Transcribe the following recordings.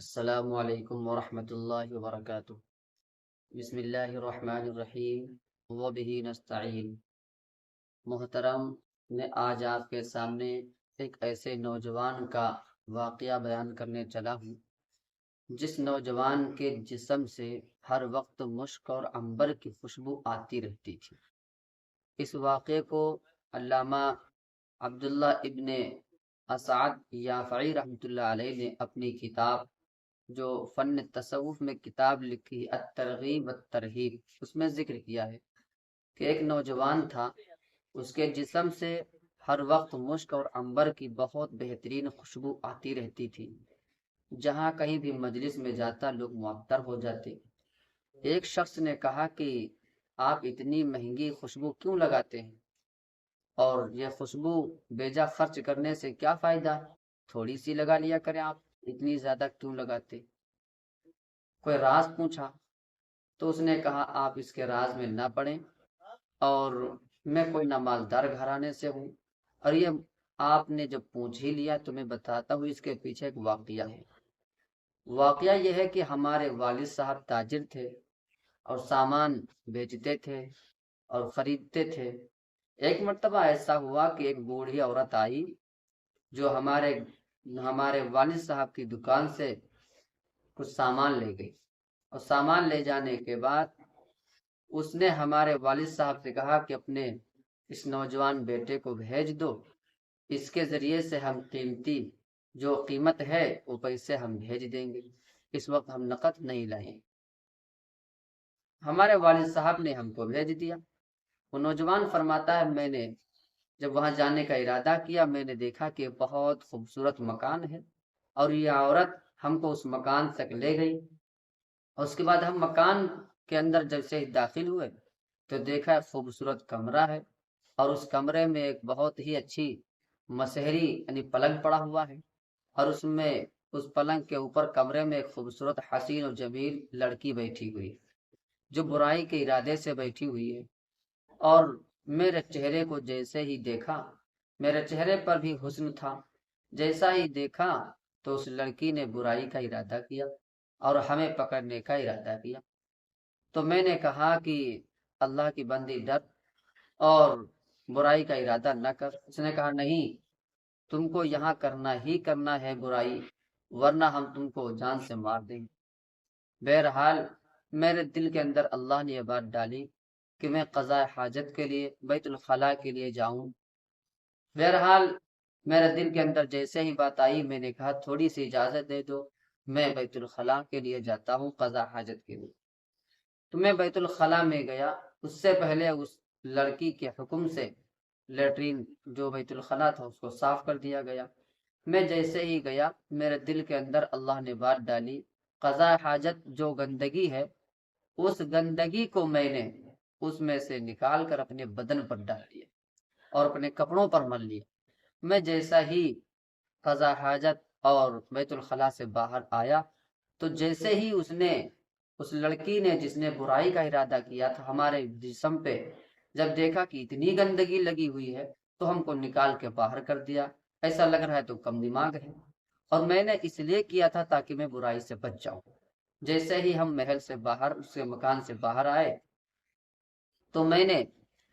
السلام علیکم ورحمۃ اللہ وبرکاتہ۔ بسم اللہ الرحمن الرحیم وبہ نستعین۔ محترم، میں آج آپ کے سامنے ایک ایسے نوجوان کا واقعہ بیان کرنے چلا ہوں جس نوجوان کے جسم سے ہر وقت مشک اور عنبر کی خوشبو آتی رہتی تھی۔ اس واقعے کو علامہ عبداللہ ابن اسعد یافعی رحمۃ اللہ علیہ نے اپنی کتاب جو فن تصوف میں کتاب لکھی الترغیب والترہیب، اس میں ذکر کیا ہے کہ ایک نوجوان تھا، اس کے جسم سے ہر وقت مشک اور عنبر کی بہت بہترین خوشبو آتی رہتی تھی۔ جہاں کہیں بھی مجلس میں جاتا لوگ معطر ہو جاتے۔ ایک شخص نے کہا کہ آپ اتنی مہنگی خوشبو کیوں لگاتے ہیں، اور یہ خوشبو بیجا خرچ کرنے سے کیا فائدہ، تھوڑی سی لگا لیا کریں، آپ اتنی زیادہ کیوں لگاتے؟ کوئی راز پوچھا تو اس نے کہا آپ اس کے راز میں نہ پڑیں، اور میں کوئی نہ مالدار گھرانے سے ہوں، اور یہ آپ نے جب پوچھ ہی لیا تو میں بتاتا ہوں، اس کے پیچھے ایک واقعہ ہے۔ واقعہ یہ ہے کہ ہمارے والد صاحب تاجر تھے اور سامان بیچتے تھے اور خریدتے تھے۔ ایک مرتبہ ایسا ہوا کہ ایک بوڑھی عورت آئی جو ہمارے والد صاحب کی دکان سے کچھ سامان لے گئی، اور سامان لے جانے کے بعد اس نے ہمارے والد صاحب سے کہا کہ اپنے اس نوجوان بیٹے کو بھیج دو، اس کے ذریعے سے ہم جو قیمت ہے وہ پیسے ہم بھیج دیں گے، اس وقت ہم نقد نہیں لائیں۔ ہمارے والد صاحب نے ہم کو بھیج دیا۔ وہ نوجوان فرماتا ہے، میں نے جب وہاں جانے کا ارادہ کیا، میں نے دیکھا کہ بہت خوبصورت مکان ہے، اور یہ عورت ہم کو اس مکان تک لے گئی، اور اس کے بعد ہم مکان کے اندر جب سے داخل ہوئے تو دیکھا خوبصورت کمرہ ہے، اور اس کمرے میں ایک بہت ہی اچھی مسہری یعنی پلنگ پڑا ہوا ہے، اور اس پلنگ کے اوپر کمرے میں ایک خوبصورت حسین و جمیل لڑکی بیٹھی ہوئی ہے جو برائی کے ارادے سے بیٹھی ہوئی ہے۔ اور میرے چہرے کو جیسے ہی دیکھا، میرے چہرے پر بھی حسن تھا، جیسا ہی دیکھا تو اس لڑکی نے برائی کا ارادہ کیا اور ہمیں پکڑنے کا ارادہ کیا۔ تو میں نے کہا کہ اللہ کی بندی ڈر اور برائی کا ارادہ نہ کر۔ اس نے کہا نہیں، تم کو یہاں کرنا ہی کرنا ہے برائی، ورنہ ہم تم کو جان سے مار دیں گے۔ بہرحال میرے دل کے اندر اللہ نے یہ بات ڈالی کہ میں قضاء حاجت کے لیے بیت الخلاء کے لیے جاؤں۔ بہرحال میرے دل کے اندر جیسے ہی بات آئی، میں نے کہا تھوڑی سی اجازت دے دو، میں بیت الخلاء کے لیے جاتا ہوں قضاء حاجت کے لیے۔ تو میں بیت الخلاء میں گیا۔ اس سے پہلے اس لڑکی کے حکم سے لیٹرین جو بیت الخلاء تھا اس کو صاف کر دیا گیا۔ میں جیسے ہی گیا، میرے دل کے اندر اللہ نے بات ڈالی، قضاء حاجت جو گندگی ہے، اس گندگی کو میں نے اس میں سے نکال کر اپنے بدن پر ڈال دیا اور اپنے کپڑوں پر مل لیا۔ میں جیسا ہی قضاء حاجت اور بیت الخلاء سے باہر آیا تو جیسے ہی اس لڑکی نے جس نے برائی کا ارادہ کیا تھا ہمارے جسم پہ جب دیکھا کہ اتنی گندگی لگی ہوئی ہے تو ہم کو نکال کے باہر کر دیا۔ ایسا لگ رہا ہے تو کم دماغ ہے، اور میں نے اس لیے کیا تھا تاکہ میں برائی سے بچ جاؤں۔ جیسے ہی ہم محل سے باہر اس کے مکان سے باہر آئے تو میں نے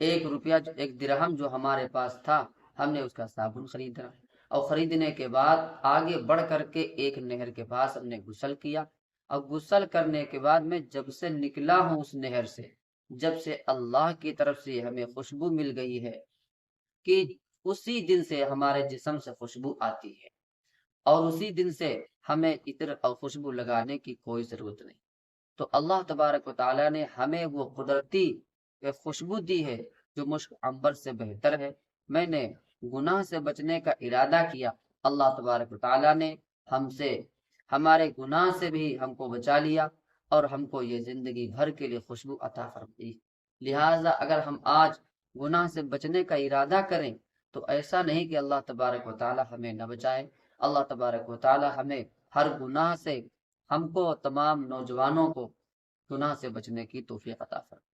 1 روپیہ 1 درہم جو ہمارے پاس تھا، ہم نے اس کا صابن خریدا، اور خریدنے کے بعد آگے بڑھ کر کے ایک نہر کے پاس ہم نے غسل کیا، اور غسل کرنے کے بعد میں جب سے نکلا ہوں اس نہر سے، جب سے اللہ کی طرف سے ہمیں خوشبو مل گئی ہے کہ اسی دن سے ہمارے جسم سے خوشبو آتی ہے، اور اسی دن سے ہمیں عطر اور خوشبو لگانے کی کوئی ضرورت نہیں۔ تو اللہ تبارک و تعالیٰ نے ہمیں وہ قدرتی خوشبو دی ہے جو مشک عنبر سے بہتر ہے۔ میں نے گناہ سے بچنے کا ارادہ کیا، اللہ تبارک و تعالیٰ نے ہمارے گناہ سے بھی ہم کو بچا لیا، اور ہم کو یہ زندگی بھر کے لیے خوشبو عطا فرمائی۔ لہٰذا اگر ہم آج گناہ سے بچنے کا ارادہ کریں تو ایسا نہیں کہ اللہ تبارک و تعالیٰ ہمیں نہ بچائے۔ اللہ تبارک و تعالیٰ ہمیں ہر گناہ سے، ہم کو تمام نوجوانوں کو گناہ سے بچنے کی توفیق عطا فرمائے۔